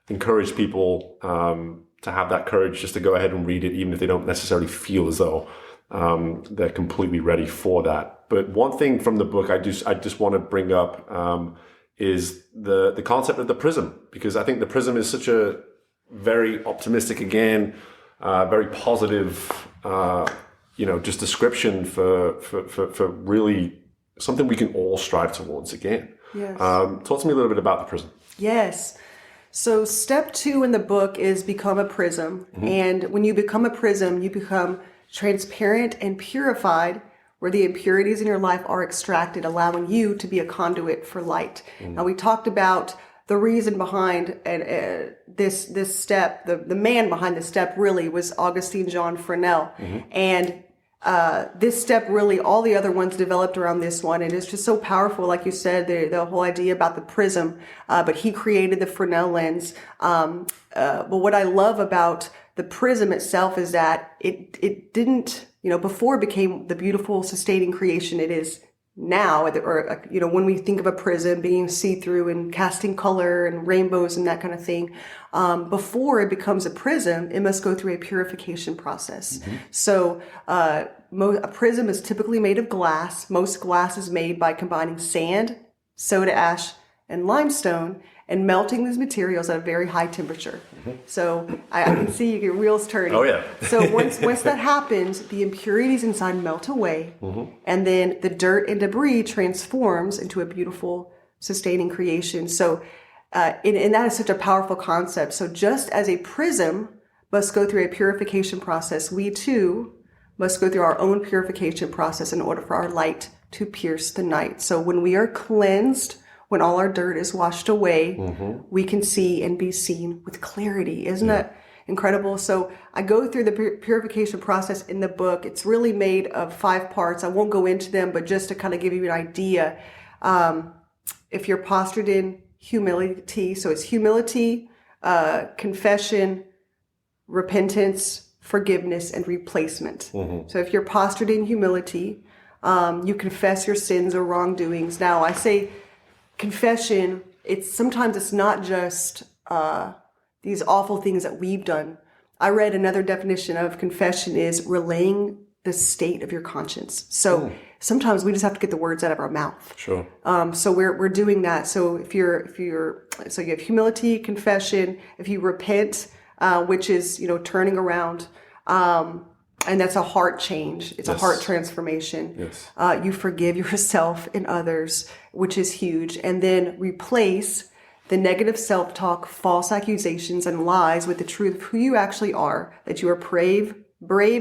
encourage people to have that courage just to go ahead and read it, even if they don't necessarily feel as though they're completely ready for that. But one thing from the book I just want to bring up is the concept of the prism, because I think the prism is such a very optimistic, again, very positive, just description for really something we can all strive towards again. Yes. Talk to me a little bit about the prism. Yes. So step 2 in the book is become a prism. And when you become a prism, you become transparent and purified, where the impurities in your life are extracted, allowing you to be a conduit for light. Now, we talked about the reason behind this step. The man behind this step really was Augustine John Fresnel. And this step, really, all the other ones developed around this one, and it's just so powerful. Like you said, the whole idea about the prism, but he created the Fresnel lens. But what I love about the prism itself is that it didn't, before it became the beautiful, sustaining creation it is now, or when we think of a prism being see-through and casting color and rainbows and that kind of thing, before it becomes a prism, it must go through a purification process. So a prism is typically made of glass. Most glass is made by combining sand, soda ash, and limestone, and melting these materials at a very high temperature. So I can see your wheels turning. Oh, yeah. So once that happens, the impurities inside melt away, and then the dirt and debris transforms into a beautiful, sustaining creation. So, and that is such a powerful concept. So just as a prism must go through a purification process, we too must go through our own purification process in order for our light to pierce the night. So when we are cleansed, when all our dirt is washed away, we can see and be seen with clarity. Isn't that incredible? So I go through the purification process in the book. It's really made of 5 parts. I won't go into them, but just to kind of give you an idea. If you're postured in humility, so it's humility, confession, repentance, forgiveness, and replacement. So if you're postured in humility, you confess your sins or wrongdoings. Now, I say confession, sometimes it's not just these awful things that we've done. I read another definition of confession is relaying the state of your conscience. So sometimes we just have to get the words out of our mouth. Sure. So we're doing that. So if you have humility, confession, if you repent, which is turning around, and that's a heart change. It's a heart transformation. Yes. You forgive yourself and others, which is huge. And then replace the negative self-talk, false accusations, and lies with the truth of who you actually are, that you are brave,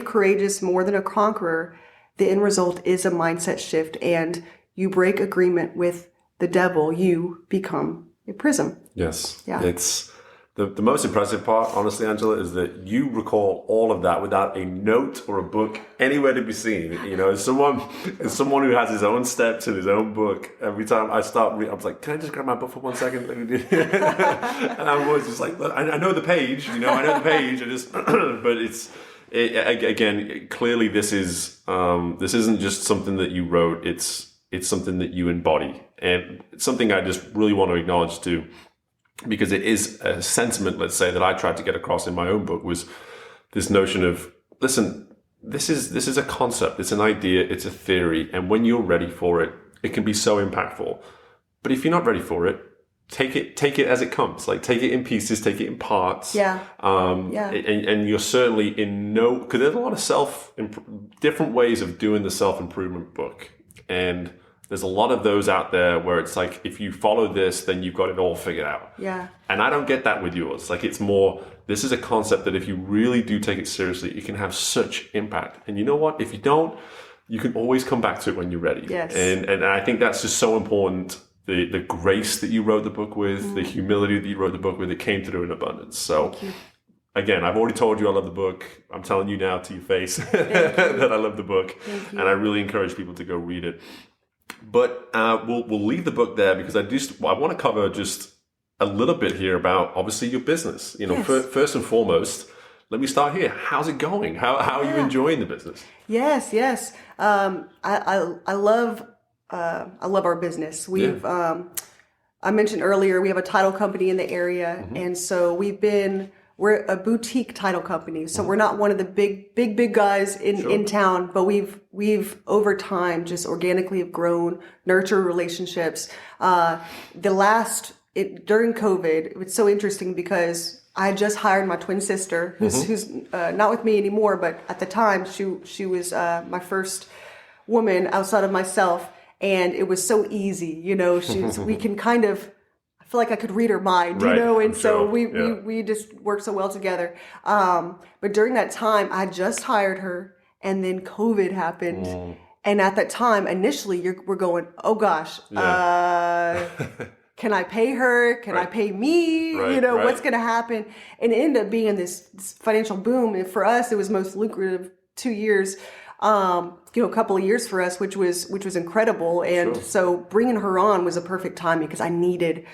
courageous, more than a conqueror. The end result is a mindset shift, and you break agreement with the devil. You become a prism. Yes. Yeah. It's the most impressive part, honestly, Angela, is that you recall all of that without a note or a book anywhere to be seen. As someone who has his own steps in his own book, every time I start reading, I was like, can I just grab my book for 1 second? And I'm always just like, I know the page, I know the page. But again, clearly this isn't just something that you wrote. It's something that you embody. And it's something I just really want to acknowledge too, because it is a sentiment, let's say, that I tried to get across in my own book, was this notion of, listen, this is a concept, it's an idea, it's a theory, and when you're ready for it, it can be so impactful. But if you're not ready for it, take it as it comes. Like, take it in pieces, take it in parts. And you're certainly because there's a lot of different ways of doing the self-improvement book, and there's a lot of those out there where it's like, if you follow this, then you've got it all figured out. Yeah. And I don't get that with yours. Like, it's more, this is a concept that if you really do take it seriously, it can have such impact. And you know what? If you don't, you can always come back to it when you're ready. Yes. And I think that's just so important. The grace that you wrote the book with, the humility that you wrote the book with, it came through in abundance. So again, I've already told you I love the book. I'm telling you now to your face that I love the book. And I really encourage people to go read it. But we'll leave the book there, because I want to cover just a little bit here about, obviously, your business. First and foremost, let me start here. How's it going? How are you enjoying the business? Yes. I love our business. I mentioned earlier, we have a title company in the area, and so we've been we're a boutique title company. So we're not one of the big guys in town, but we've over time just organically have grown, nurtured relationships. During COVID, it was so interesting because I had just hired my twin sister, who's not with me anymore, but at the time she was my first woman outside of myself, and it was so easy, we can kind of, I feel like I could read her mind, and so we just worked so well together. But during that time, I just hired her, and then COVID happened. And at that time, initially, we're going, oh gosh, can I pay her? Can I pay me? What's going to happen? And it ended up being this financial boom. And for us, it was most lucrative 2 years, a couple of years for us, which was incredible. And so bringing her on was a perfect timing because I needed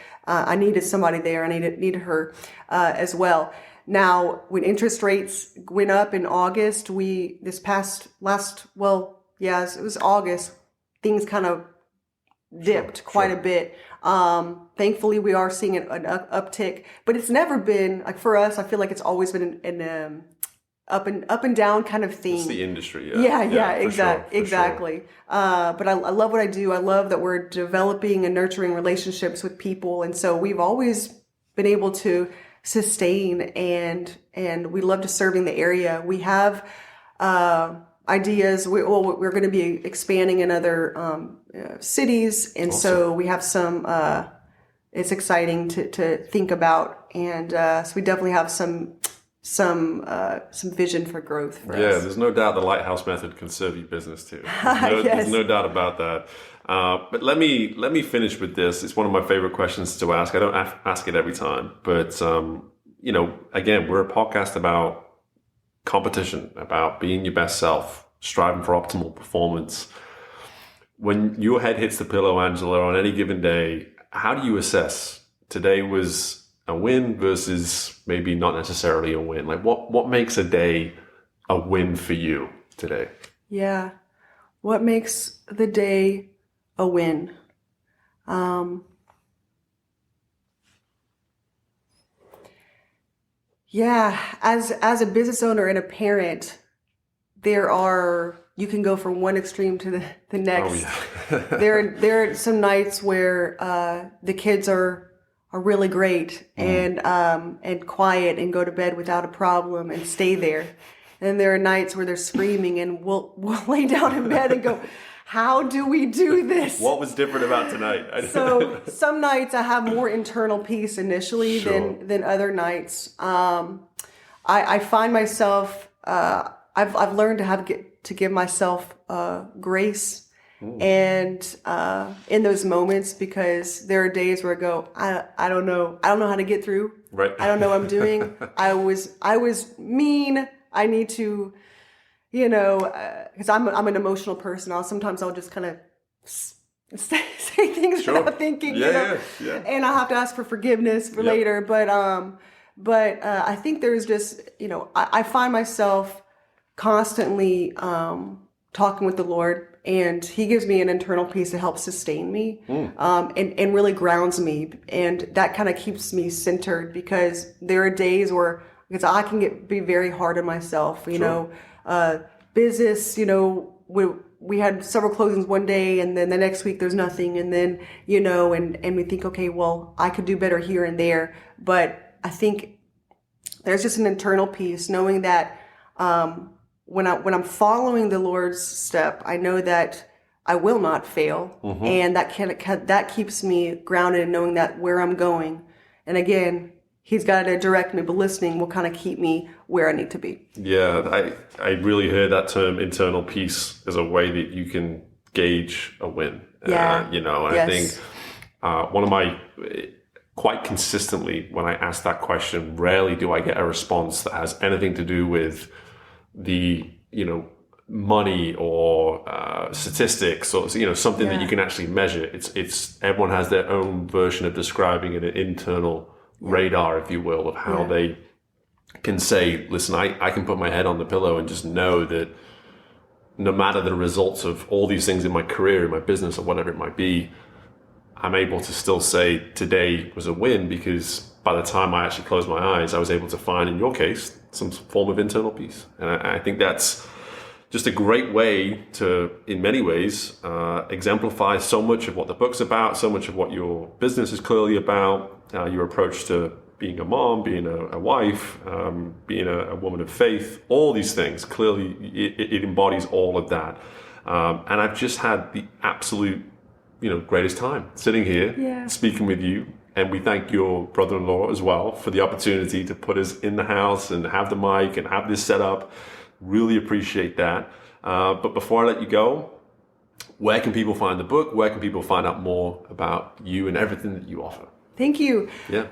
somebody there. I needed her as well. Now, when interest rates went up in August, it was August, things kind of dipped quite a bit. Thankfully, we are seeing an uptick, but it's never been like for us. I feel like it's always been an up and down kind of thing. It's the industry. Exactly. But I love what I do. I love that we're developing and nurturing relationships with people, and so we've always been able to sustain and we love to serve in the area. We have ideas. We're going to be expanding in other cities, and so we have some. It's exciting to think about, and so we definitely have some vision for growth. For us. There's no doubt the Lighthouse Method can serve your business too. There's no doubt about that. But let me finish with this. It's one of my favorite questions to ask. I don't ask it every time, but again, we're a podcast about competition, about being your best self, striving for optimal performance. When your head hits the pillow, Angela, on any given day, how do you assess today was a win versus maybe not necessarily a win? Like what makes a day a win for you today? Yeah. What makes the day a win? As a business owner and a parent, you can go from one extreme to the next. There are some nights where the kids are really great and quiet and go to bed without a problem and stay there. And there are nights where they're screaming and we'll lay down in bed and go, how do we do this? What was different about tonight? So some nights I have more internal peace initially than other nights. I find myself, I've learned to give myself grace and in those moments, because there are days where I go, I don't know how to get through. Right. I don't know what I'm doing. I was mean. I need to, because I'm an emotional person. Sometimes I'll just kind of say things without thinking. Yeah. And I'll have to ask for forgiveness for later. But I think there's just, I find myself constantly talking with the Lord, and He gives me an internal peace to help sustain me, and really grounds me, and that kind of keeps me centered, because there are days where I can be very hard on myself. Business. We had several closings one day, and then the next week there's nothing, and then and we think, okay, well, I could do better here and there, but I think there's just an internal peace knowing that. When I'm following the Lord's step, I know that I will not fail, and that keeps me grounded in knowing that where I'm going. And again, He's got to direct me, but listening will kind of keep me where I need to be. Yeah, I really heard that term, internal peace, as a way that you can gauge a win. Yeah, I think one of my quite consistently, when I ask that question, rarely do I get a response that has anything to do with the money or statistics or something that you can actually measure. It's everyone has their own version of describing it, an internal radar, if you will, of how they can say, listen, I can put my head on the pillow and just know that no matter the results of all these things in my career, in my business, or whatever it might be, I'm able to still say today was a win, because by the time I actually closed my eyes, I was able to find, in your case, some form of internal peace. And I think that's just a great way to, in many ways, exemplify so much of what the book's about, so much of what your business is clearly about, your approach to being a mom, being a wife, being a woman of faith, all these things. Clearly, it embodies all of that. And I've just had the absolute, greatest time sitting here, speaking with you. And we thank your brother-in-law as well for the opportunity to put us in the house and have the mic and have this set up. Really appreciate that. But before I let you go, where can people find the book? Where can people find out more about you and everything that you offer? Thank you. Yeah.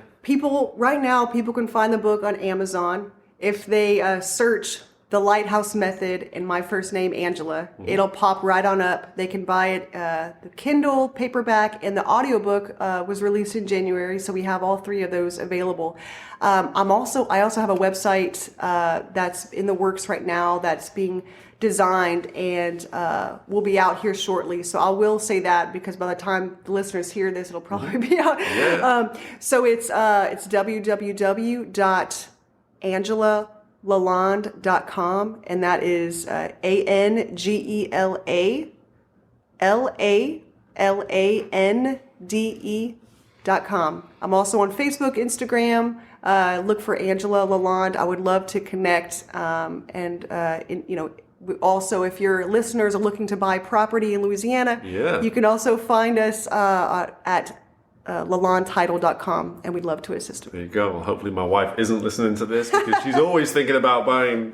Right now, people can find the book on Amazon. If they search The Lighthouse Method and my first name, Angela, it'll pop right on up. They can buy it, the Kindle, paperback, and the audiobook was released in January, so we have all three of those available. I also have a website that's in the works right now that's being designed and will be out here shortly. So I will say that because by the time the listeners hear this, it'll probably be out. Yeah. So it's www.angelalalande.com, and that is AngelaLalande.com. I'm also on Facebook, Instagram. Look for Angela Lalande. I would love to connect. Also, if your listeners are looking to buy property in Louisiana, you can also find us at LalandeTitle.com, and we'd love to assist them. There you go. Well, hopefully my wife isn't listening to this because she's always thinking about buying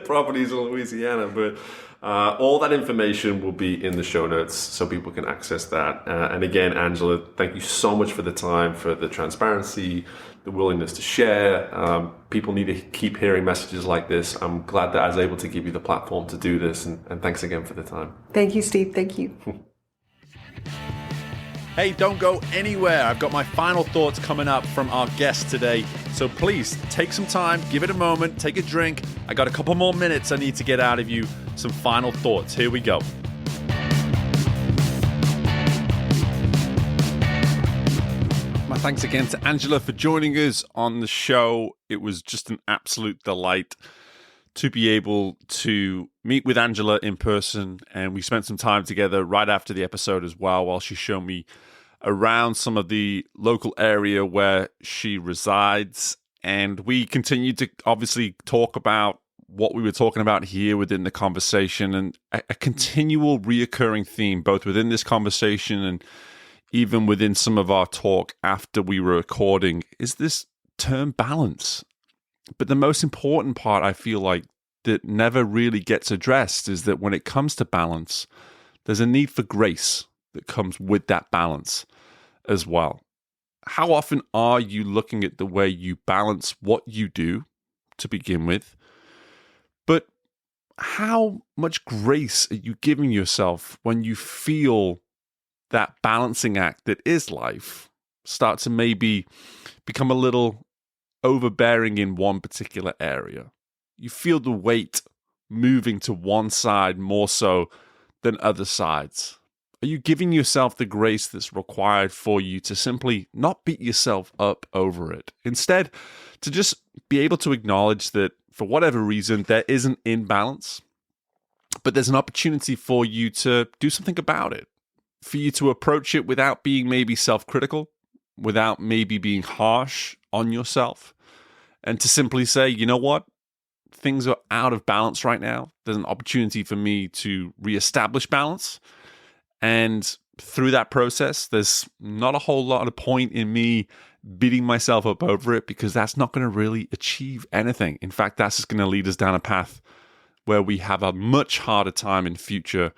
properties in Louisiana. But all that information will be in the show notes so people can access that. And again, Angela, thank you so much for the time, for the transparency, the willingness to share. People need to keep hearing messages like this. I'm glad that I was able to give you the platform to do this. And thanks again for the time. Thank you, Steve. Thank you. Hey, don't go anywhere. I've got my final thoughts coming up from our guest today. So please take some time, give it a moment, take a drink. I got a couple more minutes I need to get out of you. Some final thoughts. Here we go. My thanks again to Angela for joining us on the show. It was just an absolute delight to be able to meet with Angela in person, and we spent some time together right after the episode as well, while she showed me around some of the local area where she resides. And we continued to obviously talk about what we were talking about here within the conversation, and a continual reoccurring theme, both within this conversation and even within some of our talk after we were recording, is this term balance. But the most important part, I feel like, that never really gets addressed is that when it comes to balance, there's a need for grace that comes with that balance as well. How often are you looking at the way you balance what you do to begin with? But how much grace are you giving yourself when you feel that balancing act that is life start to maybe become a little overbearing in one particular area? You feel the weight moving to one side more so than other sides. Are you giving yourself the grace that's required for you to simply not beat yourself up over it? Instead, to just be able to acknowledge that for whatever reason, there is an imbalance, but there's an opportunity for you to do something about it, for you to approach it without being maybe self-critical, without maybe being harsh on yourself, and to simply say, you know what? Things are out of balance right now. There's an opportunity for me to reestablish balance. And through that process, there's not a whole lot of point in me beating myself up over it, because that's not going to really achieve anything. In fact, that's just going to lead us down a path where we have a much harder time in future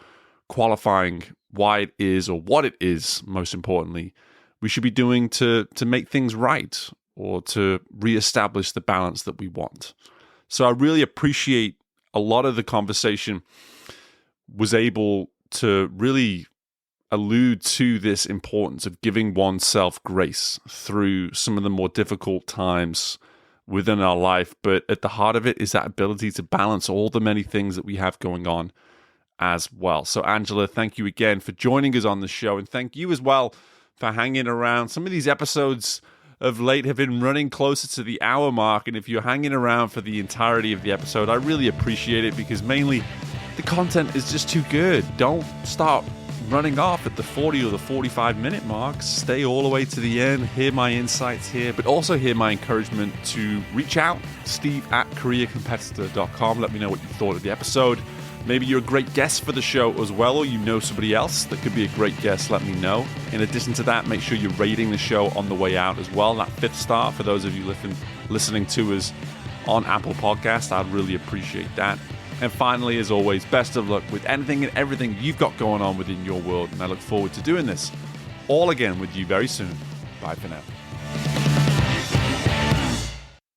qualifying why it is, or what it is, most importantly, we should be doing to make things right, or to reestablish the balance that we want. So I really appreciate a lot of the conversation was able to really allude to this importance of giving oneself grace through some of the more difficult times within our life. But at the heart of it is that ability to balance all the many things that we have going on as well. So Angela, thank you again for joining us on the show, and thank you as well for hanging around. Some of these episodes of late have been running closer to the hour mark. And if you're hanging around for the entirety of the episode, I really appreciate it, because mainly the content is just too good. Don't start running off at the 40 or the 45-minute marks. Stay all the way to the end, hear my insights here, but also hear my encouragement to reach out, steve@careercompetitor.com. Let me know what you thought of the episode. Maybe you're a great guest for the show as well, or you know somebody else that could be a great guest, let me know. In addition to that, make sure you're rating the show on the way out as well. That 5th star for those of you listening to us on Apple Podcasts, I'd really appreciate that. And finally, as always, best of luck with anything and everything you've got going on within your world. And I look forward to doing this all again with you very soon. Bye for now.